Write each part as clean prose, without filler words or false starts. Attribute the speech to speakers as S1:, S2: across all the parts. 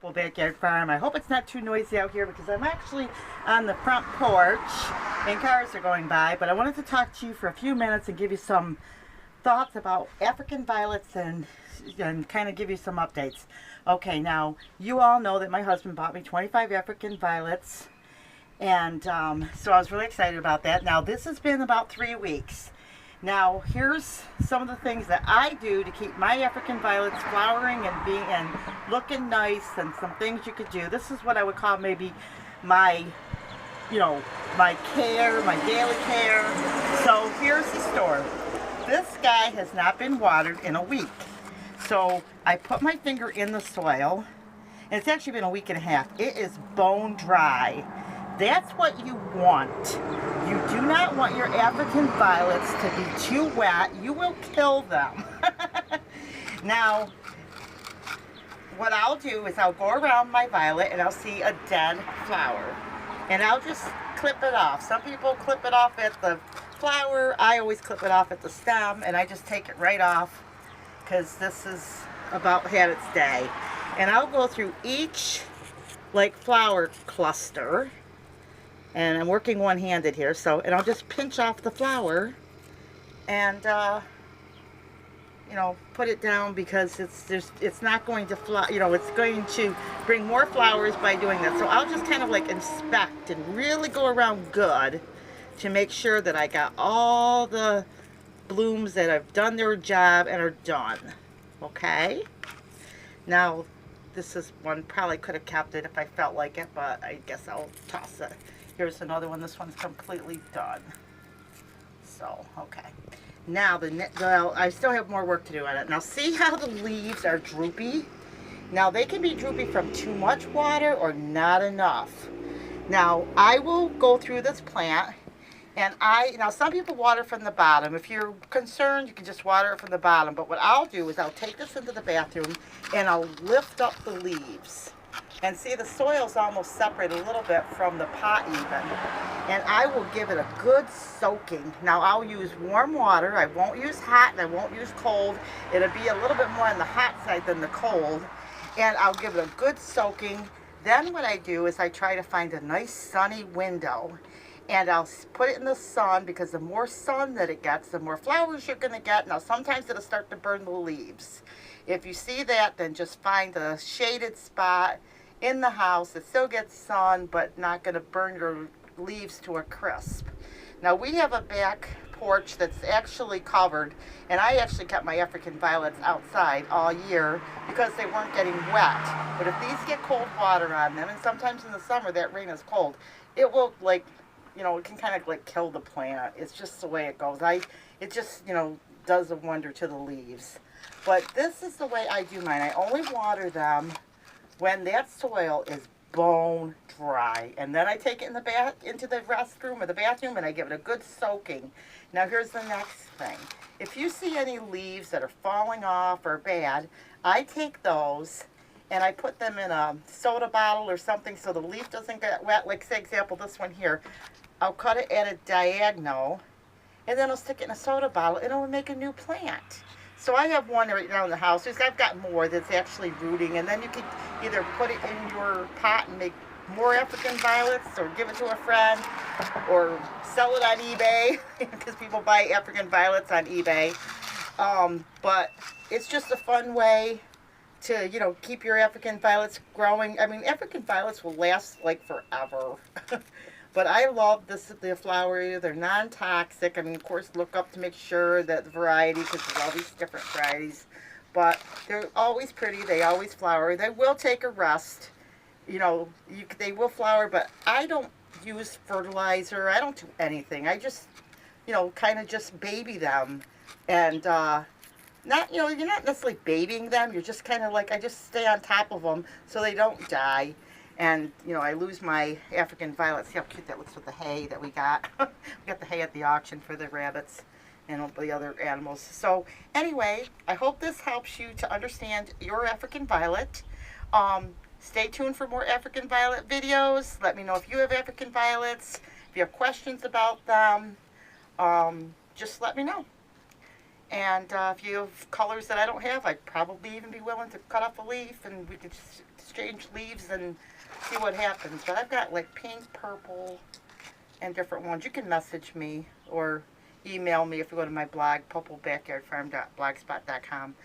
S1: Backyard farm. I hope it's not too noisy out here because I'm actually on the front porch and cars are going by, but I wanted to talk to you for a few minutes and give you some thoughts about African violets and kind of give you some updates. Okay, now you all know that my husband bought me 25 African violets, and so I was really excited about that. Now this has been about 3 weeks. Now here's some of the things that I do to keep my African violets flowering and looking nice, and some things you could do. This is what I would call maybe my my care, my daily care. So here's the story. This guy has not been watered in a week. So I put my finger in the soil, and it's actually been a week and a half. It is bone dry. That's what you want. You do not want your African violets to be too wet. You will kill them. Now, what I'll do is I'll go around my violet and I'll see a dead flower. And I'll just clip it off. Some people clip it off at the flower. I always clip it off at the stem, and I just take it right off because this is about had its day. And I'll go through each flower cluster. And I'm working one-handed here, and I'll just pinch off the flower and put it down, because it's not going to fly. It's going to bring more flowers by doing that. So I'll just kind of inspect and really go around good to make sure that I got all the blooms that have done their job and are done. Okay. Now this is one, probably could have kept it if I felt like it, but I guess I'll toss it. Here's another one. This one's completely done. So, okay. Now, I still have more work to do on it. Now, see how the leaves are droopy? Now, they can be droopy from too much water or not enough. Now, I will go through this plant, and now some people water from the bottom. If you're concerned, you can just water it from the bottom. But what I'll do is I'll take this into the bathroom, and I'll lift up the leaves. And see, the soil's almost separated a little bit from the pot even. And I will give it a good soaking. Now I'll use warm water. I won't use hot and I won't use cold. It'll be a little bit more on the hot side than the cold. And I'll give it a good soaking. Then what I do is I try to find a nice sunny window. And I'll put it in the sun, because the more sun that it gets, the more flowers you're going to get. Now sometimes it'll start to burn the leaves. If you see that, then just find a shaded spot in the house that still gets sun but not going to burn your leaves to a crisp. Now we have a back porch that's actually covered, and I actually kept my African violets outside all year because they weren't getting wet. But if these get cold water on them, and sometimes in the summer that rain is cold, it will it can kind of kill the plant. It's just the way it goes. It just does a wonder to the leaves. But this is the way I do mine. I only water them when that soil is bone dry, and then I take it into the restroom or the bathroom, and I give it a good soaking. Now here's the next thing. If you see any leaves that are falling off or bad, I take those and I put them in a soda bottle or something so the leaf doesn't get wet. Like, say example, this one here, I'll cut it at a diagonal, and then I'll stick it in a soda bottle, and it'll make a new plant. So I have one right now in the house. I've got more that's actually rooting, and then you can either put it in your pot and make more African violets, or give it to a friend, or sell it on eBay, because people buy African violets on eBay. But it's just a fun way to, keep your African violets growing. I mean, African violets will last forever. But I love the flower. They're non-toxic. I mean, of course, look up to make sure that the variety, because there's all these different varieties. But they're always pretty. They always flower. They will take a rest. They will flower, but I don't use fertilizer. I don't do anything. I just, kind of just baby them. And you're not necessarily babying them. You're just kind of I just stay on top of them so they don't die. And, I lose my African violets. See how cute that looks with the hay that we got. We got the hay at the auction for the rabbits and the other animals. So, anyway, I hope this helps you to understand your African violet. Stay tuned for more African violet videos. Let me know if you have African violets. If you have questions about them, just let me know. And if you have colors that I don't have, I'd probably even be willing to cut off a leaf and we could just exchange leaves and see what happens. But I've got like pink, purple, and different ones. You can message me or email me if you go to my blog, popelbackyardfarm.blogspot.com.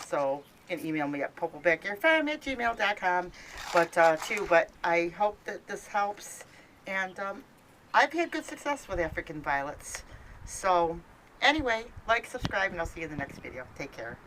S1: So you can email me at popelbackyardfarm@gmail.com. But I hope that this helps. And I've had good success with African violets. So anyway, like, subscribe, and I'll see you in the next video. Take care.